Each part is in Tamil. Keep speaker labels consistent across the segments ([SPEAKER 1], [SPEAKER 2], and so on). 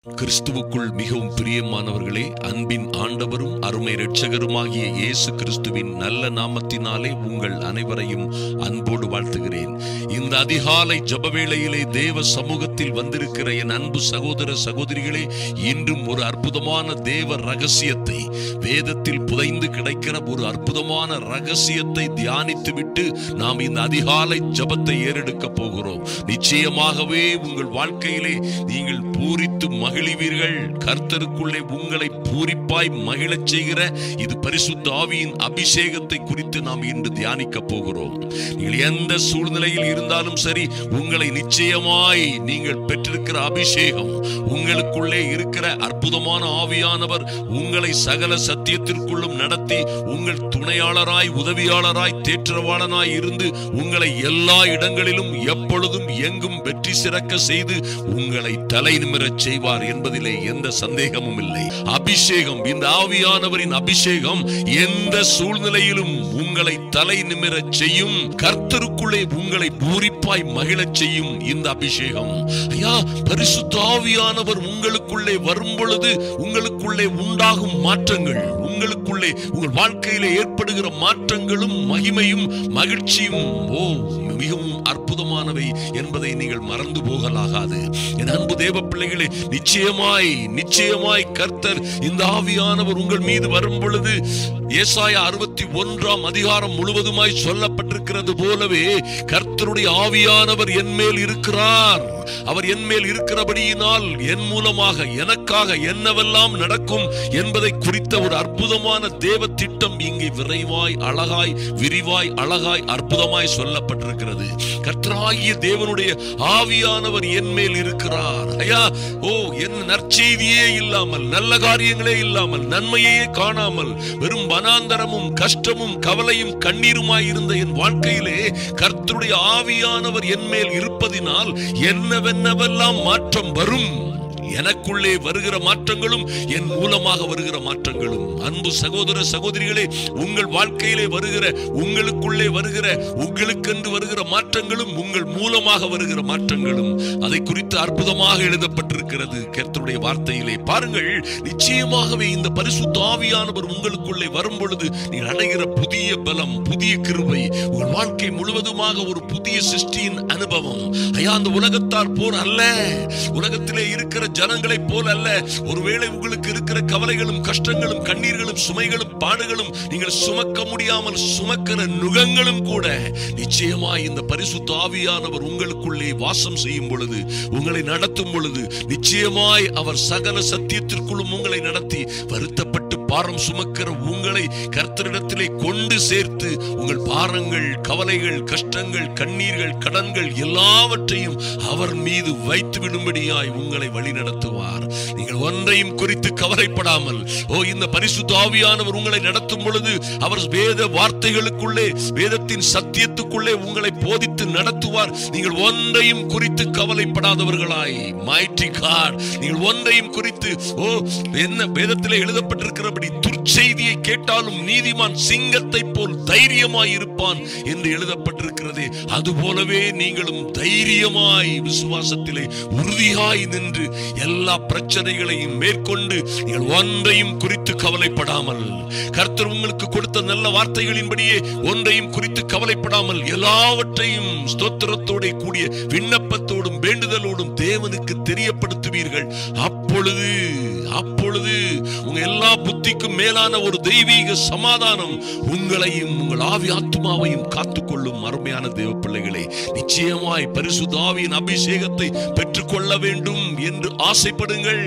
[SPEAKER 1] கிறிஸ்துவுக்குள் மிகவும் பிரியமானவர்களே, அன்பின் ஆண்டவரும் அருமை இரட்சகருமாகிய இயேசு கிறிஸ்துவின் நல்ல நாமத்தினாலே உங்கள் அனைவரையும் அன்போடு வாழ்த்துகிறேன். இந்த அதிகாலை ஜெப வேளையிலே தேவ சமூகத்தில் வந்திருக்கிற என் அன்பு சகோதர சகோதரிகளே, இன்றும் ஒரு அற்புதமான தேவ ரகசியத்தை, வேதத்தில் புதைந்து கிடைக்கிற ஒரு அற்புதமான ரகசியத்தை தியானித்துவிட்டு நாம் இந்த அதிகாலை ஜெபத்தை ஏறெடுக்க போகிறோம். நிச்சயமாகவே உங்கள் வாழ்க்கையிலே நீங்கள் பூரித்து மகிழ்வீர்கள். கர்த்தருக்குள்ளே உங்களை பூரிப்பாய் மகிழச் செய்கிற இது பரிசுத்த ஆவியின் அபிஷேகத்தை குறித்து நாம் இன்று தியானிக்க போகிறோம். நீங்கள் எந்த சூழ்நிலையில் இருந்தாலும் சரி, உங்களை நிச்சயமாய் நீங்கள் பெற்றிருக்கிற அபிஷேகம், உங்களுக்குள்ளே இருக்கிற அற்புதமான ஆவியானவர் உங்களை சகல சத்தியத்திற்குள்ளும் நடத்தி உங்கள் துணையாளராய், உதவியாளராய், தேற்றவாளனாய் இருந்து உங்களை எல்லா இடங்களிலும் எப்பொழுதும் எங்கும் வெற்றி சிறக்க செய்து உங்களை தலை நிமிரச் செய்வார் என்பதிலே எந்த சந்தேகமும் இல்லை. அபிஷேகம், இந்த ஆவியானவரின் அபிஷேகம் எந்த சூழ்நிலையிலும் உங்களை தலை நிமிரச் செய்யும். கர்த்தருக்குள்ளே உங்களை பூரிப்பாய் மகிழச் செய்யும் இந்த அபிஷேகம். ஐயா, பரிசுத்த ஆவியானவர் உங்களுக்குள்ளே வரும் பொழுது உங்களுக்குள்ளே உண்டாகும் மாற்றங்கள், உங்களுக்குள்ளே உங்கள் வாழ்க்கையிலே ஏற்படுகிற மாற்றங்களும் மகிமையும் மகிழ்ச்சியும் மிகவும் அற்புதமானவை என்பதை நீங்கள் மறந்து போகலாகாது. என் அன்பு தேவ பிள்ளைகளே, நிச்சயமாய் கர்த்தர் இந்த ஆவியானவர் உங்கள் மீது வரும் பொழுது ஏசாயா 61 அதிகாரம் முழுவதுமாய் சொல்லப்பட்டிருக்கிறது போலவே கர்த்தருடைய ஆவியானவர் என் மேல் இருக்கிறார். அவர் என் மேல் இருக்கிறபடியினால் என் மூலமாக எனக்காக என்னவெல்லாம் நடக்கும் என்பதை குறித்த ஒரு அற்புதமான தேவ திட்டம் இங்கே விரைவாய், அழகாய், விரிவாய், அழகாய், அற்புதமாய் சொல்லப்பட்டிருக்கிறது. கர்த்தராகிய தேவனுடைய ஆவியானவர் என் மேல் இருக்கிறார். ஐயா, என் நற்செய்தியே இல்லாமல், நல்ல காரியங்களே இல்லாமல், நன்மையே காணாமல் வெறும் வனாந்தரமும் கஷ்டமும் கவலையும் கண்ணீருமாய் இருந்த என் வாழ்க்கையிலே கர்த்தருடைய ஆவியானவர் என் மேல் இருப்பதினால் என்னவென்னவெல்லாம் மாற்றம் வரும். எனக்குள்ளே வருகிற மாற்றங்களும் என் மூலமாக வருகிற மாற்றங்களும், அன்பு சகோதர சகோதரிகளே, உங்கள் வாழ்க்கையிலே வருகிற, உங்களுக்குள்ளே வருகிற, உங்களுக்கென்று வருகிற மாற்றங்களும் உங்கள் மூலமாக வருகிற மாற்றங்களும், அதை குறித்து அற்புதமாக எழுதப்பட்டிருக்கிறது கர்த்தருடைய வார்த்தையிலே. பாருங்கள், நிச்சயமாகவே இந்த பரிசுத்த ஆவியானவர் உங்களுக்குள்ளே வரும் பொழுது நீங்கள் அடைகிற புதிய பலம், புதிய கிருபை, உங்கள் வாழ்க்கை முழுவதுமாக ஒரு புதிய சிருஷ்டியின் அனுபவம். ஐயா, அந்த உலகத்தார் போல் அல்ல, உலகத்திலே இருக்கிற ஜனங்களைப் போல் அல்ல. ஒருவேளை உங்களுக்கு இருக்கிற கவலைகளும் கஷ்டங்களும் கண்ணீர்களும் சுமைகளும் பாடுகளும் நீங்கள் சுமக்க முடியாமல் சுமக்கிற நுகங்களும் கூட நிச்சயமாய் இந்த பரிசுத்த ஆவியானவர் உங்களுக்குள்ளே வாசம் செய்யும் பொழுது, உங்களை நடத்தும் பொழுது, நிச்சயமாய் அவர் சகல சத்தியத்திற்குள்ளும் உங்களை நடத்தி வருத்தப்பட்டு பாரம் சுமக்கிற உங்களை கர்த்தரிடத்திலே கொண்டு சேர்த்து உங்கள் பாரங்கள், கவலைகள், கஷ்டங்கள், கண்ணீர்கள், கடன்கள் எல்லாவற்றையும் அவர் மீது வைத்து விடும்படியாய் உங்களை வழி நடத்துவார். நீங்கள் ஒன்றையும் குறித்து கவலைப்படாமல், இந்த பரிசுத்த ஆவியானவர் உங்களை நடத்தும் பொழுது அவர் வேத வார்த்தைகளுக்குள்ளே, வேதத்தின் சத்தியத்துக்குள்ளே உங்களை போதித்து நடத்துவார். நீங்கள் ஒன்றையும் குறித்து கவலைப்படாதவர்களாய், மைட்டி காட், நீங்கள் ஒன்றையும் குறித்து என்ன வேதத்திலே எழுதப்பட்டிருக்கிறபடி துர்ச்செய்தியை கேட்டாலும் நீதிமான் சிங்கத்தை போல் தைரியமாய் இருப்பான் என்று எழுதப்பட்டிருக்கிறது. அதுபோலவே நீங்களும் தைரியமாய் விசுவாசத்திலே உறுதியாய் நின்று எல்லா பிரச்சனைகளையும் மேற்கொண்டு நீங்கள் ஒன்றையும் குறித்து கவலைப்படாமல், கர்த்தர் உங்களுக்கு கொடுத்த நல்ல வார்த்தைகளின்படியே ஒன்றையும் குறித்து கவலைப்படாமல் எல்லாவற்றையும் ஸ்தோத்திரத்தோட கூடிய விண்ணப்பத்தோடும் வேண்டுதலோடும் தேவனுக்கு தெரியப்படுத்துவீர்கள். அப்பொழுது உங்க எல்லா புத்திக்கும் மேலான ஒரு தெய்வீக சமாதானம் உங்களையும் உங்கள் ஆவி ஆத்மாவையும் காத்துக்கொள்ளும். அருமையான தேவ பிள்ளைகளே, நிச்சயமாய் பரிசுத்த ஆவியின் அபிஷேகத்தை பெற்றுக்கொள்ள வேண்டும் என்று ஆசைப்படுங்கள்.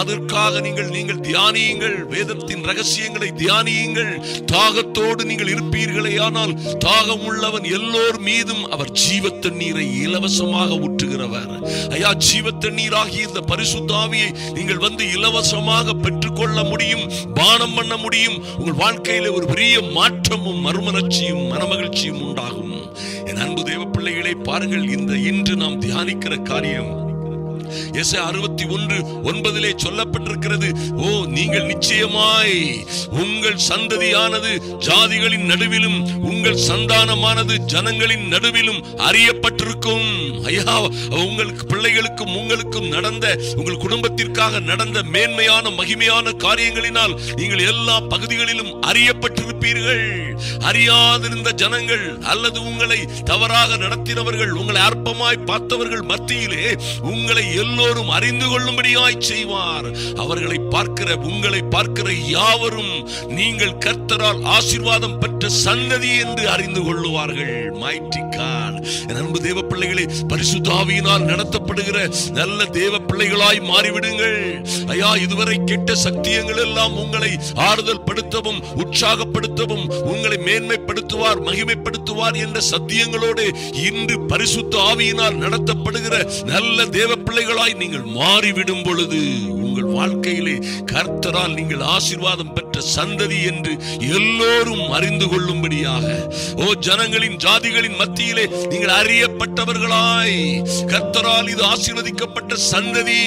[SPEAKER 1] அதற்காக நீங்கள் தியானியுங்கள், வேதத்தின் ரகசியங்களை தியானியுங்கள். தாகத்தோடு நீங்கள் இருப்பீர்களே, ஆனால் தாகம் உள்ளவன் எல்லோர் மீதும் அவர் ஜீவ தண்ணீரை இலவசமாக ஊற்றுகிறவர். ஐயா, ஜீவ தண்ணீராகிய இந்த பரிசுத்த ஆவியை நீங்கள் வந்து இலவசமாக பெற்றுக்கொள்ள முடியும், பானம் பண்ண முடியும். உங்கள் வாழ்க்கையில ஒரு பெரிய மாற்றமும் மறுமலர்ச்சியும் மனமகிழ்ச்சியும் உண்டாகும். என் அன்பு தேவ பிள்ளைகளை, பாருங்கள், இன்று நாம் தியானிக்கிற காரியம் எசேக்கியேல் 61:9 சொல்லப்பட்டிருக்கிறது, ஓ நீங்கள் நிச்சயமாய் உங்கள் சந்ததியானது ஜாதிகளின் நடுவிலும் உங்கள் சந்தானமானது ஜனங்களின் நடுவிலும் அறியப்பட்டிருக்கும். ஐயா, உங்களுக்கு பிள்ளைகளுக்கும் உங்களுக்கும் நடந்த, உங்கள் குடும்பத்திற்காக நடந்த மேன்மையான மகிமையான காரியங்களினால் நீங்கள் எல்லா பகுதிகளிலும் அறியப்பட்டிருப்பீர்கள். அறியாதிருந்த ஜனங்கள் அல்லது உங்களை தவறாக நடத்தினவர்கள், உங்களை அற்பமாய் பார்த்தவர்கள் மத்தியிலே உங்களை எல்லோரும் அறிந்து கொள்ளும்படியாய் செய்வார். அவர்களை பார்க்கிற, உங்களை பார்க்கிற யாவரும் நீங்கள் கர்த்தரால் ஆசீர்வாதம் பெற்ற சந்ததி என்று அறிந்து கொள்ளுவார்கள். Mighty God. என் அன்பு தேவ பிள்ளைகளே, பரிசுத்த ஆவியினால் நடத்தப்படுகிற நல்ல தேவ பிள்ளைகளாய் மாறிவிடுங்கள். ஐயா, இதுவரை கெட்ட சத்தியங்கள் எல்லாம் உங்களை ஆறுதல் படுத்தவும் உற்சாகப்படுத்தவும் உங்களை மேன்மைப்படுத்துவார், மகிமைப்படுத்துவார் என்ற சத்தியங்களோடு இன்று பரிசுத்த ஆவியினால் நடத்தப்படுகிற நல்ல தேவ பிள்ளைகளாய் நீங்கள் மாறிவிடும் பொழுது உங்கள் வாழ்க்கையிலே கர்த்தரால் நீங்கள் ஆசீர்வாதம் பெற்ற சந்ததி என்று எல்லோரும் அறிந்து கொள்ளும்படியாக, ஓ ஜனங்களின் ஜாதிகளின் மத்தியிலே நீங்கள் அறியப்பட்டவர்களாய், கர்த்தரால் இது ஆசீர்வதிக்கப்பட்ட சந்ததி,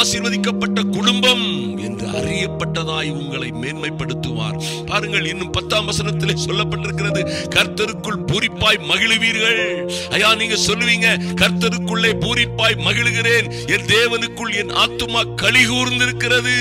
[SPEAKER 1] ஆசீர்வதிக்கப்பட்ட குடும்பம் என்று அறியப்பட்டதாய் உங்களை மேன்மைப்படுத்துவார். பாருங்கள், இன்னும் 10ஆம் வசனத்திலே சொல்லப்பட்டிருக்கிறது, கர்த்தருக்குள் பூரிப்பாய் மகிழுவீர்கள். ஐயா, நீங்க சொல்லுவீங்க, கர்த்தருக்குள்ளே பூரிப்பாய் மகிழுகிறேன், என் தேவனுக்குள் என் ஆத்துமா களி கூர்ந்திருக்கிறது.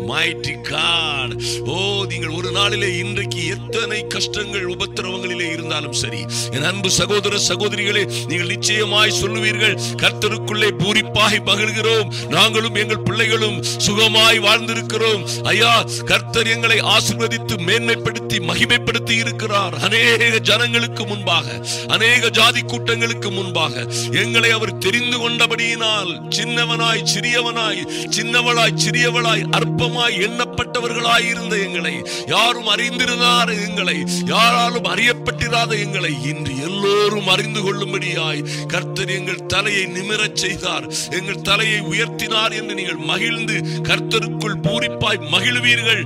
[SPEAKER 1] Mighty God. ஓ, நீங்கள் ஒரு நாளிலே இன்றைக்கு எத்தனை கஷ்டங்கள் உபத்திரவங்களிலே இருந்தாலும் சரி, என் அன்பு சகோதர சகோதரிகளே, நீங்கள் நிச்சயமாய் சொல்லுவீர்கள், கர்த்தருக்குள்ளே பூரிப்பாய் மகிழ்கிறோம், நாங்களும் எங்கள் பிள்ளைகளும் சுகமாய் வாழ்ந்திருக்கிறோம். ஐயா, கர்த்தர் எங்களை ஆசீர்வதித்து மேன்மைப்படுத்தி மகிமைப்படுத்தி இருக்கிறார். அநேக ஜனங்களுக்கு முன்பாக, அநேக ஜாதி கூட்டங்களுக்கு முன்பாக எங்களை அவர் தெரிந்து கொண்டபடியினால் சின்னவனாய் சிறியவனாய், சின்னவளாய் சிறியவளாய், அற்பமாய் எண்ணப்பட்டவர்களாய் இருந்த எங்களை, யாரும் அறிந்திருந்தார் எங்களை, யாராலும் அறியப்பட்டிராத எங்களை இன்று எல்லோரும் அறிந்து கொள்ளும்படியாய் கர்த்தர் எங்கள் தலையை நிமிரச் செய்தார், எங்கள் தலையை உயர்த்தினார் என்று நீங்கள் மகிழ்ந்து கர்த்தருக்குள் பூரிப்பாய் மகிழ்வீர்கள்.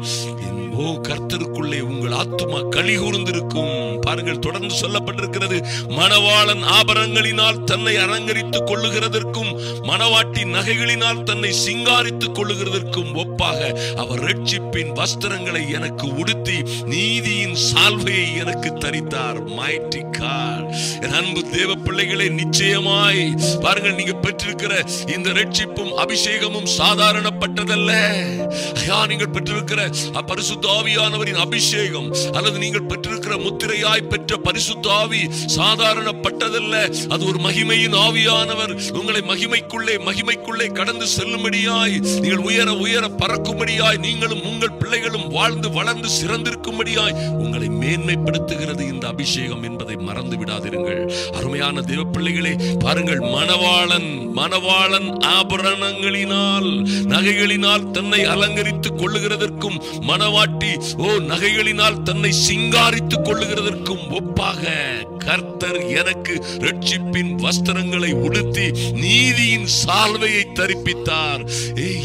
[SPEAKER 1] ஓ, கர்த்தருக்குள்ளே உங்கள் ஆத்துமா களி கூர்ந்திருக்கும். பாருங்கள், தொடர்ந்து சொல்லப்பட்டிருக்கிறது, மணவாளன் ஆபரணங்களினால் தன்னை அலங்கரித்துக் கொள்ளுகிறதற்கும் மணவாட்டி நகைகளினால் தன்னை சிங்காரித்துக் கொள்ளுகிறதற்கும் ஒப்பாக அவர் ரட்சிப்பின் வஸ்திரங்களை எனக்கு உடுத்தி நீதியின் சால்வையை எனக்கு தரித்தார். Mighty God. என் அன்பு தேவ பிள்ளைகளே, நிச்சயமாய் பாருங்கள், நீங்க பெற்றிருக்கிற இந்த ரட்சிப்பும் அபிஷேகமும் சாதாரணப்பட்டதல்ல. ஐயா, நீங்கள் பெற்றிருக்கிற பரிசுத்த ஆவியானவரின் அபிஷேகம் அல்லது நீங்கள் பெற்றிருக்கிற முத்திரையாய் பெற்ற பரிசுத்த ஆவி சாதாரணப்பட்டதல்ல. அது ஒரு மகிமையின் ஆவியானவர். உங்களை மகிமைக்குள்ளே கடந்து செல்லும்படியாய், நீங்கள் உயர உயர பறக்கும்படியாய், நீங்களும் உங்கள் பிள்ளைகளும் வாழ்ந்து வளர்ந்து சிறந்திருக்கும்படியாய் உங்களை மேன்மைப்படுத்துகிறது இந்த அபிஷேகம் என்பதை மறந்து விடாதிருங்கள். அருமையான தேவ பிள்ளைகளே, பாருங்கள், மணவாளன் ஆபரணங்களினால் நகைகளினால் தன்னை அலங்கரித்துக் கொள்ளுகிறதற்கும் மணவாட்டி நகைகளினால் தன்னை சிங்காரித்துக் கொள்ளுகிறதற்கும் ஒப்பாக கர்த்தர் எனக்கு ரட்சிப்பின் வஸ்திரங்களை உடுத்தி நீதியின் சால்வையை தரிப்பித்தார்.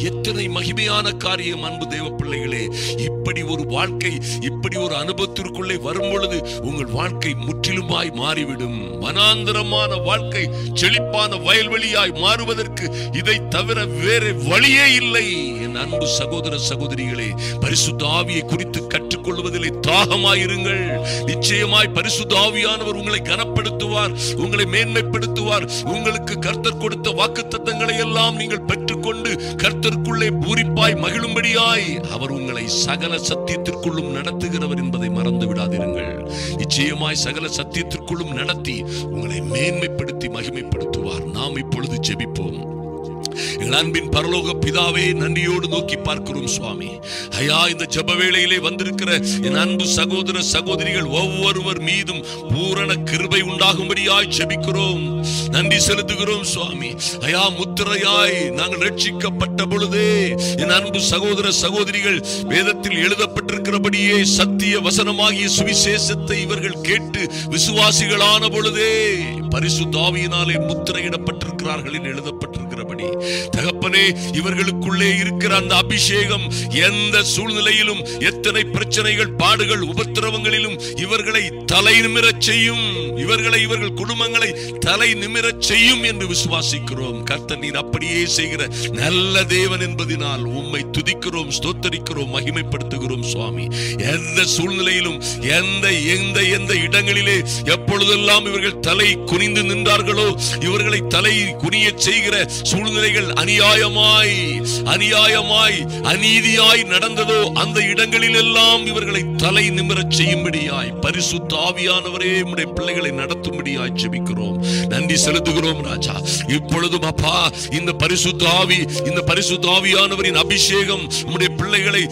[SPEAKER 1] எத்தனை மகிமையான காரியம் அன்பு தேவ பிள்ளைகளே. இப்படி ஒரு வாழ்க்கை, இப்படி ஒரு அனுபவத்திற்குள்ளே வரும் பொழுது உங்கள் வாழ்க்கை முற்றிலுமாய் மாறிவிடும். வனாந்தரமான வாழ்க்கை செழிப்பான வயல்வெளியாய் மாறுவதற்கு இதை தவிர வேறு வழியே இல்லை. என் அன்பு சகோதர சகோதரிகளே, பரிசுத்த ஆவியை குறித்து கற்றுக்கொள்வதிலே தாகமாயிருங்கள். நிச்சயமாய் பரிசுத்த ஆவியானவர் உங்களை கனப்படுத்துவார், உங்களை மேன்மைப்படுத்துவார். உங்களுக்கு கர்த்தர் கொடுத்த வாக்குத்தத்தங்களை எல்லாம் நீங்கள் பெற்றுக்கொண்டு கர்த்தருக்குள்ளே பூரிப்பாய் மகிழும்படியாய் அவர் உங்களை சகல சத்தியத்திற்குள்ளும் நடத்துகிறவர் என்பதை மறந்து விடாதிருங்கள். நிச்சயமாய் சகல சத்தியத்திற்குள்ளும் நடத்தி உங்களை மேன்மைப்படுத்தி மகிமைப்படுத்துவார். நாம் இப்பொழுது ஜெபிப்போம். எங்கள் அன்பின் பரலோக பிதாவே, நன்றியோடு நோக்கி பார்க்கிறோம் சுவாமி. ஐயா, இந்த ஜெப வேளையிலே வந்திருக்கிற என் அன்பு சகோதர சகோதரிகள் ஒவ்வொருவர் மீதும் பூரண கிருபை உண்டாகும்படியாய் ஜெபிக்கிறோம். நன்றி செலுத்துகிறோம் சுவாமி. ஐயா, முத்திரையாய் நாங்கள் ரட்சிக்கப்பட்ட பொழுதே என் அன்பு சகோதர சகோதரிகள் வேதத்தில் எழுதப்பட்டிருக்கிறபடியே சத்திய வசனமாகிய சுவிசேஷத்தை இவர்கள் கேட்டு விசுவாசிகளான பொழுதே பரிசுத்த ஆவியினாலே முத்திரையிடப்பட்டிருக்கிறார்கள் என்று எழுதப்பட்டிருக்கிறபடி தகப்பனே, இவர்களுக்குள்ளே இருக்கிற அந்த அபிஷேகம் எந்த சூழ்நிலையிலும், எத்தனை பிரச்சனைகள், பாடுகள், உபத்திரவங்களிலும் இவர்களை தலை நிமிரச் செய்யும். இவர்கள் குடும்பங்களை தலை நிமிரச் செய்யும் என்று விசுவாசிக்கிறோம். கர்த்தர் நீர் அப்படியே செய்கிற நல்ல தேவன் என்பதினால் உம்மை துதிக்கிறோம், ஸ்தோத்தரிக்கிறோம், மகிமைப்படுத்துகிறோம் சுவாமி. எந்த சூழ்நிலையிலும் எந்த இடங்களிலே எப்பொழுதெல்லாம் இவர்கள் தலை குனிந்து நின்றார்களோ, இவர்களை தலை குனிய செய்கிற சூழ்நிலைகள் அநியாயமாய் அநீதியாய் நடந்ததோ அந்த இடங்களில் எல்லாம் இவர்களை தலை நிமிரச் செய்யும்படியாய் பரிசுத்த ஆவியானவரே உம்முடைய பிள்ளைகளை நடத்தும்படியாய் ஜெபிக்கிறோம். நன்றி செலுத்துகிறோம் ராஜா. இப்பொழுதும் அப்பா இந்த பரிசுத்த ஆவியானவரின் அபிஷேகம் உம்முடைய பிள்ளைகளை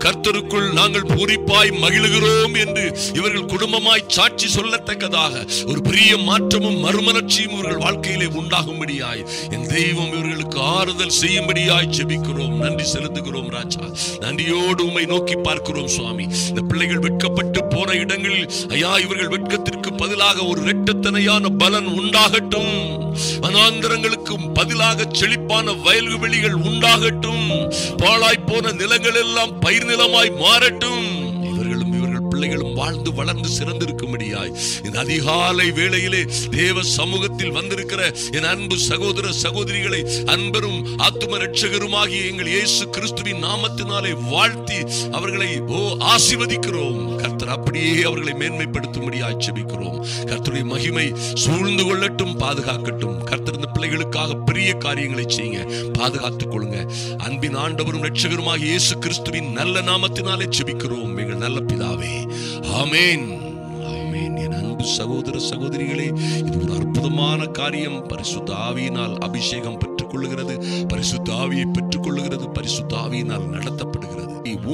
[SPEAKER 1] கர்த்தருக்குள் நாங்கள் பூரிப்பாய் மகிழுகிறோம் என்று இவர்கள் குடும்பமாய் சாட்சி சொல்லத்தக்கதாக ஒரு பெரிய மாற்றமும் மறுமலர்ச்சியும் இவர்கள் வாழ்க்கையிலே உண்டாகும்படியாய் என் தெய்வம் இவர்களுக்கு ஆறுதல் செய்யும்படியாய் ஜெபிக்கிறோம். நன்றி செலுத்துகிறோம் ராஜா. நன்றியோடு உம்மை நோக்கி பார்க்கிறோம் சுவாமி. இந்த பிள்ளைகள் வெட்கப்பட்டு போன இடங்களில் ஐயா இவர்கள் வெட்கத்திற்கு பதிலாக ஒரு இரட்டத்தனையான பலன் உண்டாகட்டும். வனாந்தரங்களுக்கு பதிலாக செழிப்பான வயல்வெளிகள் உண்டாகட்டும். பாழாய் போன நிலங்கள் எல்லாம் பயிர் நிலமாய் மாறட்டும். பிள்ளைகளும் வாழ்ந்து வளர்ந்து சிறந்திருக்கும்படியாய் இந்த அதிகாலை வேளையிலே தேவ சமூகத்தில் வந்திருக்கிற என் அன்பு சகோதர சகோதரிகளை அன்பரும் ஆத்தும ரட்சகருமாகிய எங்கள் இயேசு கிறிஸ்துவின் நாமத்தினாலே வாழ்த்தி அவர்களை ஆசீர்வதிக்கிறோம். கர்த்தர் அப்படியே அவர்களை மேன்மைப்படுத்தும்படியாய் ஜெபிக்கிறோம். கர்த்தருடைய மகிமை சூழ்ந்து கொள்ளட்டும், பாதுகாக்கட்டும். கர்த்தர் இந்த பிள்ளைகளுக்காக பெரிய காரியங்களை செய்யுங்க, பாதுகாத்துக் கொள்ளுங்க. அன்பின் ஆண்டவரும் ரட்சகருமாகிய இயேசு கிறிஸ்துவின் நல்ல நாமத்தினாலே ஜெபிக்கிறோம் எங்கள் நல்ல பிதாவே. ஆமென், ஆமென். என் அன்பு சகோதர சகோதரிகளே, இது ஒரு அற்புதமான காரியம். பரிசுத்த ஆவியினால் அபிஷேகம் பெற்றுக் கொள்ளுகிறது, பரிசுத்த ஆவியை பெற்றுக் கொள்ளுகிறது, பரிசுத்த ஆவியினால் நடத்தப்படுகிறது.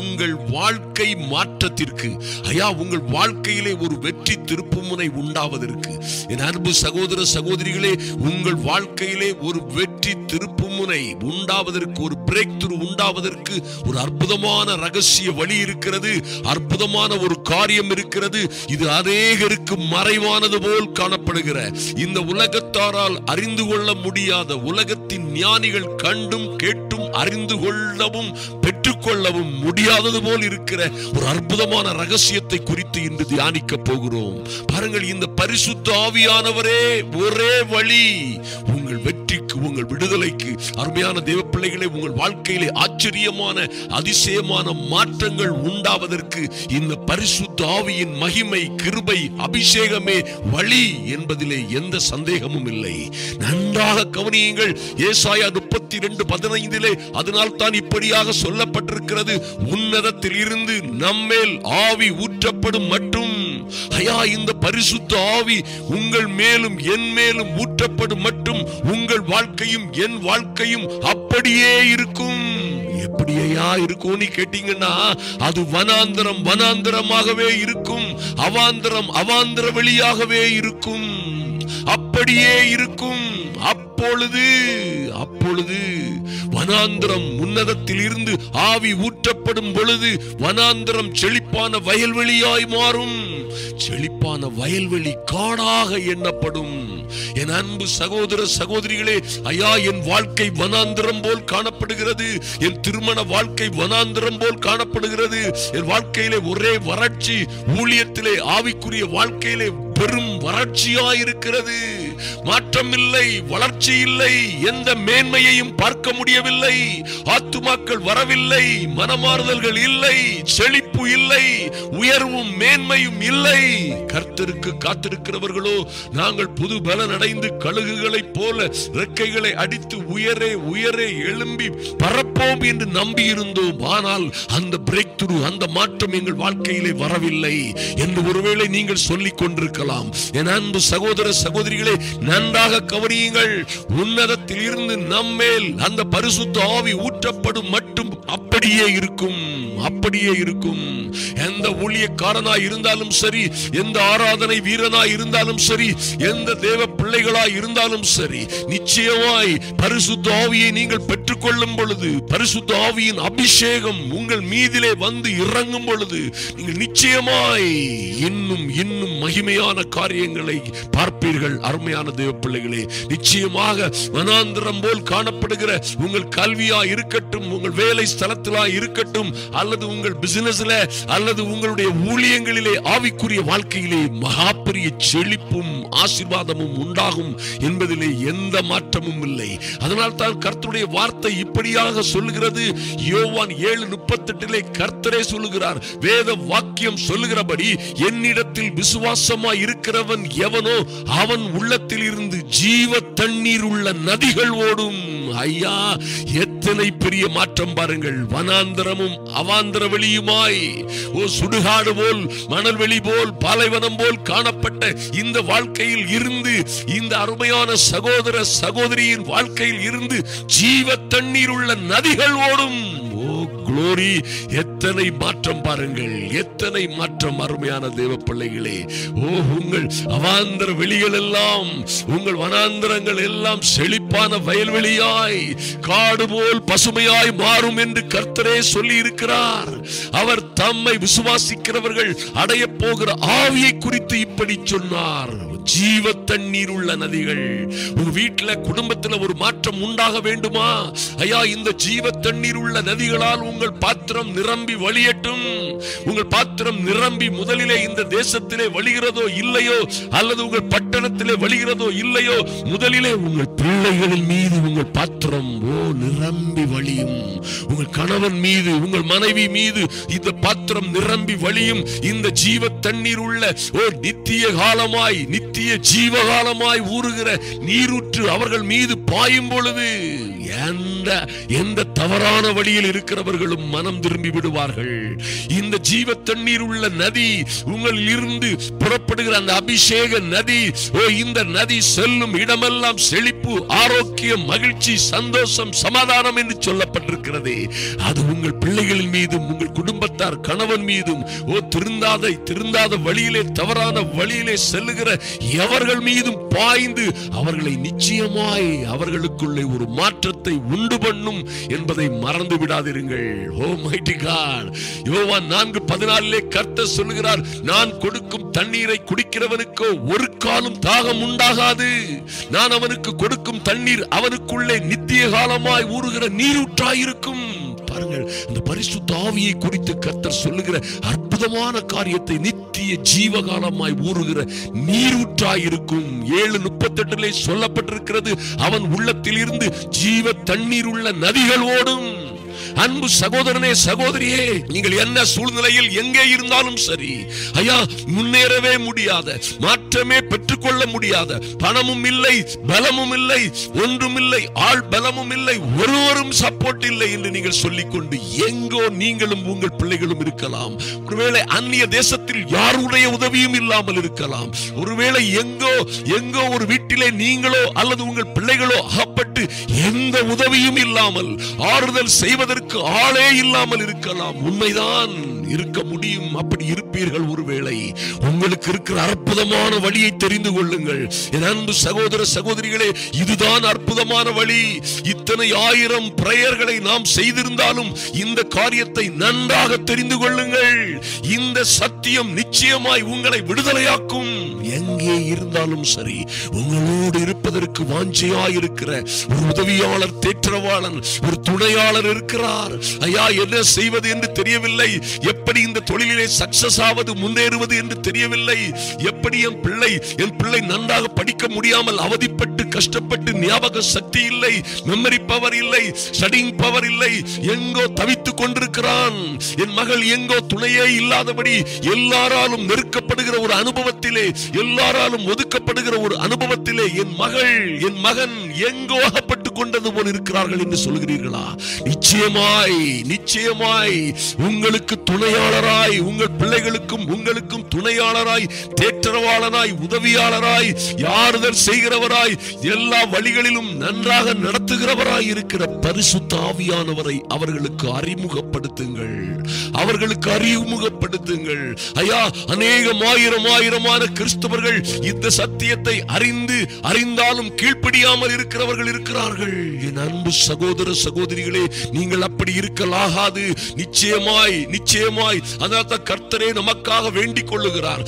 [SPEAKER 1] உங்கள் வாழ்க்கை மாற்றத்திற்கு ஐயா உங்கள் வாழ்க்கையிலே ஒரு வெற்றி திருப்புமுனை உண்டாவதற்கு என் அன்பு சகோதர சகோதரிகளே, உங்கள் வாழ்க்கையிலே ஒரு வெற்றி திருப்புமுனை உண்டாவதற்கு, ஒரு பிரேக் த்ரூ உண்டாவதற்கு ஒரு அற்புதமான ரகசிய வழி இருக்கிறது, அற்புதமான ஒரு காரியம் இருக்கிறது. இது அநேகருக்கு மறைவானது போல் காணப்படுகிற, இந்த உலகத்தாரால் அறிந்து கொள்ள முடியாத, உலகத்தின் ஞானிகள் கண்டும் கேட்டும் அறிந்து கொள்ளவும் பெற்றுக்கொள்ளவும் முடியாதது போல் இருக்கிற ஒரு அற்புதமான ரகசியத்தை குறித்து இன்று தியானிக்க போகிறோம். பாருங்கள், இந்த பரிசுத்த ஆவியானவரே ஒரே வழி உங்கள் வெற்றிக்கு, உங்கள் விடுதலைக்கு. அருமையான தேவ பிள்ளைகளே, உங்கள் வாழ்க்கையிலே ஆச்சரியமான அதிசயமான மாற்றங்கள் உண்டாவதற்கு இந்த பரிசுத்த ஆவியின் மகிமை, கிருபை, அபிஷேகமே வழி என்பதிலே எந்த சந்தேகமும் இல்லை. நன்றாக கவனியுங்கள். ஏசாயா 32:15 அதனால் தான் இப்படியாக சொல்லப்பட்டிருக்கிறது, உன்னதத்தில் இருந்து நம்மேல் ஆவி ஊற்றப்படும் மட்டும். ஐயா, இந்த பரிசுத்த ஆவி உங்கள் மேலும் என் மேலும் ஊற்றப்படும் மட்டும் உங்கள் வாழ்க்கையும் என் வாழ்க்கையும் அப்படியே இருக்கும். எப்படியா இருக்கும் கேட்டீங்கன்னா, அது வனாந்தரமாகவே இருக்கும், அவாந்தர வெளியாகவே இருக்கும், அப்படியே இருக்கும். அப்பொழுது வனாந்தரம் உன்னதத்தில் இருந்து ஆவி ஊற்றப்படும் பொழுது வனாந்தரம் செழிப்பான வயல்வெளியாய் மாறும். செழிப்பான வயல்வெளி காடாக எண்ணப்படும். என் அன்பு சகோதர சகோதரிகளே, ஐயா என் வாழ்க்கை வனாந்தரம் போல் காணப்படுகிறது, என் திருமண வாழ்க்கை வனாந்தரம் போல் காணப்படுகிறது, என் வாழ்க்கையிலே ஒரே வறட்சி, ஊழியத்திலே ஆவிக்குரிய வாழ்க்கையிலே பெரும் வறட்சியாயிருக்கிறது. மாற்றம் இல்லை, வளர்ச்சி இல்லை, எந்த மேன்மையையும் பார்க்க முடியவில்லை, ஆத்துமாக்கள் வரவில்லை, மனமாறுதல்கள் இல்லை, செழிப்பு இல்லை, உயர்வும் மேன்மையும் இல்லை. கர்த்தருக்கு காத்திருக்கிறவர்களோ நாங்கள் புது பலன் அடைந்து கழுகுகளைப் போல ரெக்கைகளை அடித்து உயரே எழும்பி பறப்போம் என்று நம்பி இருந்தோம். ஆனால் அந்த பிரேக் த்ரூ, அந்த மாற்றம் எங்கள் வாழ்க்கையிலே வரவில்லை என்று ஒருவேளை நீங்கள் சொல்லிக் கொண்டிருக்கலாம். என் அன்பு சகோதர சகோதரிகளே, நன்றாக கவனியுங்கள். உன்னதத்தில் இருந்து நம்மேல் அந்த பரிசுத்த ஆவி ஊற்றப்படும் மட்டும் அப்படியே இருக்கும், அப்படியே இருக்கும். எந்த ஊழியக்காரனாய் இருந்தாலும் சரி, எந்த ஆராதனை வீரனாய் இருந்தாலும் சரி, எந்த தேவ பிள்ளைகளாய் இருந்தாலும் சரி, நிச்சயமாய் பரிசுத்த ஆவியை நீங்கள் பெற்றுக்கொள்ளும் பொழுது, பரிசுத்த ஆவியின் அபிஷேகம் உங்கள் மீதிலே வந்து இறங்கும் பொழுது நீங்கள் நிச்சயமாய் இன்னும் மகிமையான காரியங்களை பார்ப்பீர்கள். இருப்பீர்கள். அருமையான தேவ பிள்ளைகளே, நிச்சயமாக வனாந்திரம் போல் காணப்படுகிற உங்கள் கல்வியா இருக்கட்டும், உங்கள் வேலை ஸ்தலத்திலா இருக்கட்டும், அல்லது உங்கள் பிசினஸ்ல அல்லது உங்களுடைய ஊழியங்களிலே ஆவிக்குரிய வாழ்க்கையிலே மகா பெரிய செழிப்பும் ஆசீர்வாதமும் உண்டாகும் என்பதிலே எந்த மாற்றமும் இல்லை. அதனால் தான் கர்த்தருடைய வார்த்தை இப்படியாக சொல்லுகிறது. யோவான் 7:38 கர்த்தரே சொல்லுகிறார், வேத வாக்கியம் சொல்லுகிறபடி என்னிடத்தில் விசுவாசமாய் இருக்கிறவன் எவனோ அவன் உள்ளத்தில் இருந்து ஜீவ தண்ணீர் உள்ள நதிகள் ஓடும். ஐயா, எத்தனை பெரிய மாற்றம் பாருங்கள். வனாந்தரமும் அவாந்தர வெளியுமாய், சுடுகாடு போல், மணல் வெளி போல், பாலைவனம் போல் காணப்பட்ட இந்த வாழ்க்கையில் இருந்து, இந்த அருமையான சகோதர சகோதரியின் வாழ்க்கையில் இருந்து ஜீவ தண்ணீர் உள்ள நதிகள் ஓடும். குளோரி, எத்தனை மாற்றம் பாருங்கள், எத்தனை மாற்றம். அருமையான தேவ பிள்ளைகளே, உங்கள் அவாந்தர வெளிகள் எல்லாம், உங்கள் வனாந்தரங்கள் எல்லாம் செழிப்பான வயல்வெளியாய், காடு போல் பசுமையாய் மாறும் என்று கர்த்தரே சொல்லி இருக்கிறார். அவர் தம்மை விசுவாசிக்கிறவர்கள் அடைய போகிற ஆவியை குறித்து இப்படி சொன்னார். ஜீவ தண்ணீர் உள்ள நதிகள். உங்க வீட்டுல குடும்பத்துல ஒரு மாற்றம் உண்டாக வேண்டுமா? ஐயா, இந்த ஜீவ தண்ணீர் உள்ள நதிகளால் உங்கள் பாத்திரம் நிரம்பி வழியட்டும். உங்கள் பாத்திரம் நிரம்பி முதலிலே இந்த தேசத்திலே வழிகிறதோ இல்லையோ, அல்லது உங்கள் பட்டணத்திலே வழிகிறதோ இல்லையோ, முதலிலே உங்கள் பிள்ளைகளின் மீது உங்கள் பாத்திரம் நிரம்பி வழியும். உங்கள் கணவன் மீது, உங்கள் மனைவி மீது இந்த பாத்திரம் நிரம்பி வழியும். இந்த ஜீவ தண்ணீர் உள்ள நித்திய காலமாய், நித்திய ஜீவகாலமாய் ஊறுகிற நீரூற்று அவர்கள் மீது பாயும் பொழுது எந்த தவறான வழியில் இருக்கிறவர்களும் மனம் திரும்பி விடுவார்கள். இந்த ஜீவ தண்ணீர் உள்ள நதி உங்களில் இருந்து புறப்படுகிற அந்த அபிஷேக நதி, இந்த நதி செல்லும் இடமெல்லாம் செழிப்பு, ஆரோக்கியம், மகிழ்ச்சி, சந்தோஷம், சமாதானம் என்று சொல்லப்பட்டிருக்கிறது. அது உங்கள் பிள்ளைகளின் மீதும், உங்கள் குடும்பத்தார், கணவன் மீதும், திருந்தாத வழியிலே, தவறான வழியிலே செல்லுகிற எவர்கள் மீதும் பாய்ந்து அவர்களை நிச்சயமாய் அவர்களுக்குள்ளே ஒரு மாற்றத்தை உண்டு பண்ணும் என்பதை மறந்து விடாதிருங்கள். ஓ மைட்டி காட், யோவான் 4:14 கர்த்தர் சொல்லுகிறார், நான் கொடுக்கும் தண்ணீரை குடிக்கிறவனுக்கோ ஒரு காலம் தாகம் உண்டாகாது. நான் அவனுக்கு கொடுக்கும் தண்ணீர் அவனுக்குள்ளே நித்திய காலமாய் ஊறுகிற நீரூற்றாயிருக்கும். பாருங்கள், அந்த பரிசுத்த ஆவியை குறித்து கர்த்தர் சொல்லுகிற அற்புதமான காரியத்தை, நித்திய ஜீவகாலமாய் ஊறுகிற நீரூற்றாயிருக்கும். 7:38 சொல்லப்பட்டிருக்கிறது, அவன் உள்ளத்தில் இருந்து ஜீவ தண்ணீர் உள்ள நதிகள் ஓடும். அன்பு சகோதரனே, சகோதரியே, நீங்கள் என்ன சூழ்நிலையில் எங்கே இருந்தாலும் சரி, ஐயா, முன்னேறவே முடியாத, மாற்றமே பெற்றுக்கொள்ள முடியாத, பணமும் இல்லை, பலமும் இல்லை, ஒன்றும் இல்லை, ஆள் பலமும் இல்லை, ஒருவரும் சப்போர்ட் இல்லை என்று நீங்கள் சொல்லிக்கொண்டு எங்கோ நீங்களும் உங்கள் பிள்ளைகளும் இருக்கலாம். ஒருவேளை அந்நிய தேசத்தில் யாருடைய உதவியும் இல்லாமல் இருக்கலாம். ஒருவேளை எங்கோ ஒரு வீட்டிலே நீங்களோ அல்லது உங்கள் பிள்ளைகளோ அகப்பட்டு எந்த உதவியும் இல்லாமல், ஆறுதல் செய்வதற்கு ஆளே இல்லாமல் இருக்கலாம். உண்மைதான், இருக்க முடியும். அப்படி இருப்பீர்கள். ஒருவேளை உங்களுக்கு இருக்கிற அற்புதமான வழியை தெரிந்து கொள்ளுங்கள். என் அன்பு சகோதர சகோதரிகளே, இதுதான் அற்புதமான வழி. இத்தனை 1000 பிரேயர்களை நாம் செய்திருந்தாலும் இந்த காரியத்தை நன்றாக தெரிந்து கொள்ளுங்கள். இந்த சத்தியம் நிச்சயமாய் உங்களை விடுதலையாக்கும். எங்கே இருந்தாலும் சரி, உங்களோடு இருப்பதற்கு வாஞ்சையாயிருக்கிற ஒரு உதவியாளர், தேற்றவாளன், ஒரு துணையாளர் இருக்கிறார். ஐயா, என்ன செய்வது என்று தெரியவில்லை, எப்படி இந்த தொழிலிலே சக்சஸ் ஆவது, முன்னேறுவது என்று தெரியவில்லை, எப்படி என் பிள்ளை நன்றாக படிக்க முடியாமல் அவதிப்பட்டு கஷ்டப்பட்டு, ஞாபக சக்தி இல்லை, மெமரி பவர் இல்லை, ஸ்டடிங் பவர் இல்லை, எங்கோ தவித்துக் கொண்டிருக்கிறான். என் மகள் எங்கோ துணையே இல்லாதபடி எல்லாராலும் நெருக்கப்படுகிற ஒரு அனுபவத்திலே, எல்லாராலும் ஒதுக்கப்படுகிற ஒரு அனுபவத்திலே என் மகள், என் மகன் எங்கோ அகப்பட்டுக் கொண்டது போல் இருக்கிறார்கள் என்று சொல்கிறீர்களா? நிச்சயமாய் உங்களுக்கு துணையாளராய், உங்கள் பிள்ளைகளுக்கும் உங்களுக்கும் துணையாளராய், தேற்றவாளராய், உதவியாளராய், யாறுதல் செய்கிறவராய், எல்லா வழிகளிலும் நன்றாக நடத்துகிறவராய் இருக்கிற பரிசுத்த ஆவியானவரை அவர்களுக்கு அறிமுகப்படுத்துங்கள். ஐயா, அநேகம் ஆயிரமான கிறிஸ்தவர்கள் இந்த சத்தியத்தை அறிந்தாலும் கீழ்ப்படியாமல் இருக்கிறவர்கள் இருக்கிறார்கள். என் அன்பு சகோதர சகோதரிகளே, நீங்கள் அப்படி இருக்கலாகாது. நிச்சயமாய் நிச்சயமாய் அதனால்தான் கர்த்தரே நமக்காக வேண்டிக் கொள்ளுகிறார்.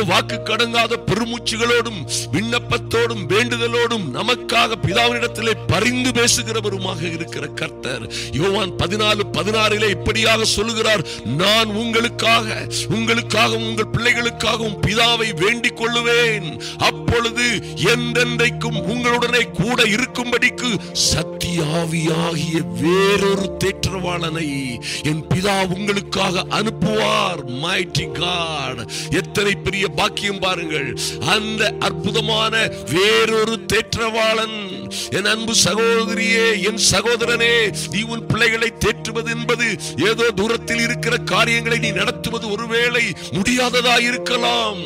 [SPEAKER 1] வாக்கு கடங்காத பெருமூச்சுகளோடும் விண்ணப்பத்தோடும் வேண்டுதலோடும் நமக்காக பிதாவினிடத்திலே பரிந்து பேசுகிறவருமாக இருக்கிற கர்த்தர் யோவான் 14:16 இப்படியாக சொல்லுகிறார், நான் உங்களுக்காக உங்கள் பிள்ளைகளுக்காகவும் பிதாவை வேண்டிக் கொள்ளுவேன், அப்பொழுது என்றென்றைக்கும் உங்களுடனே கூட இருக்கும்படிக்கு சத்திய ஆவியாகிய வேறொரு தேற்றவாளனை என் பிதா உங்களுக்காக அனுப்புவார். மைட்டி காட், எத்தனை பெரிய பாக்கியம் பாருங்கள். அந்த அற்புதமான வேறொரு தேற்றவாளன். என் அன்பு சகோதரியே, என் சகோதரனே, நீ உன் பிள்ளைகளை தேற்றுவது என்பது ஏதோ தூரத்தில் இருக்கிற காரியங்களை நீ நடத்துவது ஒருவேளை முடியாததா இருக்கலாம்.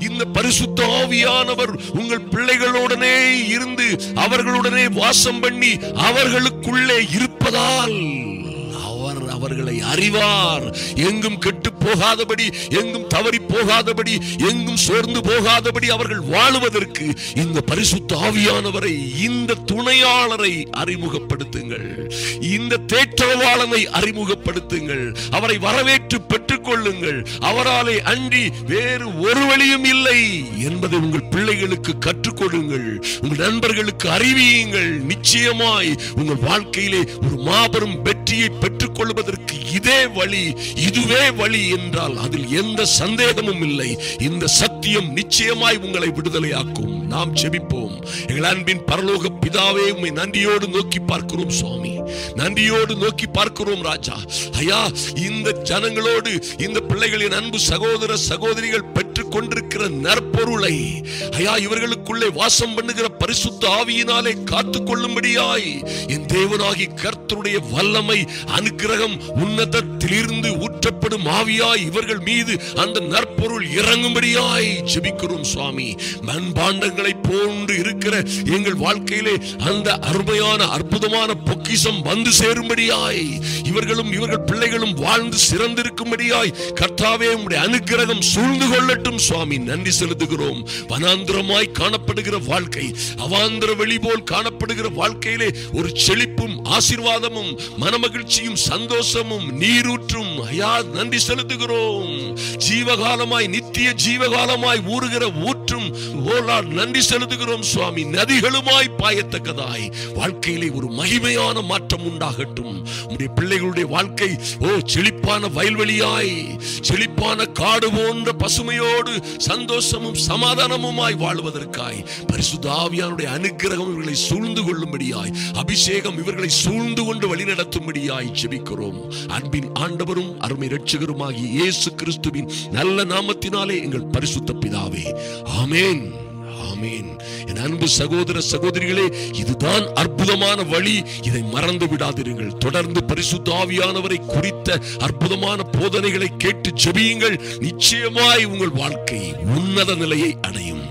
[SPEAKER 1] இந்த பரிசுத்த ஆவியானவர் உங்கள் பிள்ளைகளுடனே இருந்து அவர்களுடனே வாசம் பண்ணி அவர்களுக்குள்ளே இருப்பதால் அவர்களை அறிவார். எங்கும் கெட்டு போகாதபடி, எங்கும் தவறி போகாதபடி, எங்கும் சோர்ந்து போகாதபடி அவர்கள் வாழுவதற்கு இந்த பரிசுத்த ஆவியானவரை, இந்த துணையாளரை அறிமுகப்படுத்துங்கள். இந்த தேற்றவாளனை அறிமுகப்படுத்துங்கள். அவரை வரவேற்று பெற்றுக் கொள்ளுங்கள். அவராலே அன்றி வேறு ஒரு வழியும் இல்லை என்பதை உங்கள் பிள்ளைகளுக்கு கற்றுக் கொடுங்கள். உங்கள் நண்பர்களுக்கு அறிவியுங்கள். நிச்சயமாய் உங்கள் வாழ்க்கையிலே ஒரு மாபெரும் வெற்றியை பெற்றுக் கொள்வதற்கு இதே வழி, இதுவே வழி என்றால் அதில் எந்த சந்தேகமும் இல்லை. இந்த சத்தியம் நிச்சயமாய் உங்களை விடுதலையாக்கும். நாம் ஜெபிப்போம். எங்கள் அன்பின் பரலோக பிதாவே, உம்மை நன்றியோடு நோக்கி பார்க்கிறோம் சுவாமி, நன்றியோடு நோக்கி பார்க்கிறோம் ராஜா. ஐயா, இந்த ஜனங்களோடு இந்த பிள்ளைகளின் அன்பு சகோதர சகோதரிகள் பெற்றுக் கொண்டிருக்கிற நற்பொருளை ஐயா இவர்களுக்குள்ளே வாசம் பண்ணுகிற பரிசுத்த ஆவியினாலே காத்துக் கொள்ளும்படியாய் என் தேவனாகி கர்த்தருடைய வல்லமை அனுக்கிரகம் உன்னதத்திலிருந்து ஊற்றப்படும் ஆவியாய் இவர்கள் மீது அந்த நற்பொருள் இறங்கும்படியாய் ஜெபிக்கிறோம் சுவாமி. மண்பாண்டங்களை போன்று இருக்கிற எங்கள் வாழ்க்கையிலே அந்த அருமையான அற்புதமான பொக்கிஷம் வந்து சேரும்படியாய் இவர்களும் இவர்கள் பிள்ளைகளும் வாழ்ந்து சிறந்திருக்கும்படியாய் கர்த்தாவே உம்முடைய அனுக்கிரகம் சூழ்ந்து கொள்ளட்டும் சுவாமி. நன்றி செலுத்துகிறோம். வனாந்திரமாய் காணப்படுகிற வாழ்க்கை, அவாந்திர வெளி போல் காணப்படுகிற வாழ்க்கையிலே ஒரு செழிப்பும் ஆசீர்வாதமும் மனமகிழ்ச்சியும் சந்தோஷமும் நீரூற்றும் ஐயா நன்றி செலுத்துகிறோம். ஜீவகாலமாய் நித்திய ஜீவகாலமாய் ஊறுகிற ஊற்றும் நன்றி செலுத்துகிறோம் சுவாமி. நதிகளுமாய் பாயத்தக்கதாய் வாழ்க்கையிலே ஒரு மகிமையான மாற்றம் உண்டாகட்டும். உம்முடைய பிள்ளைகளுடைய வாழ்க்கை செழிப்பான வயல்வெளியாய், செழிப்பான காடு போன்ற பசுமையோடு சந்தோஷமும் சமாதானமுமாய் வாழ்வதற்காய் பரிசுத்த ஆவியானுடைய அனுக்கிரகம் இவர்களை சூழ்ந்து கொள்ளும்படியாய், அபிஷேகம் இவர்களை சூழ்ந்து கொண்டு வழிநடத்தும்படியாய் ஜெபிக்கிறோம். அன்பின் ஆண்டவரும் அருமை இரட்சகருமாகிய இயேசு கிறிஸ்துவின் நல்ல நாமத்தினாலே எங்கள் பரிசுத்த பிதாவே, ஆமென், ஆமென். என் அன்பு சகோதர சகோதரிகளே, இதுதான் அற்புதமான வழி. இதை மறந்து விடாதீர்கள். தொடர்ந்து பரிசுத்த ஆவியானவரை குறித்த அற்புதமான போதனைகளை கேட்டு ஜெபியுங்கள். நிச்சயமாய் உங்கள் வாழ்க்கை உன்னத நிலையை அடையும்.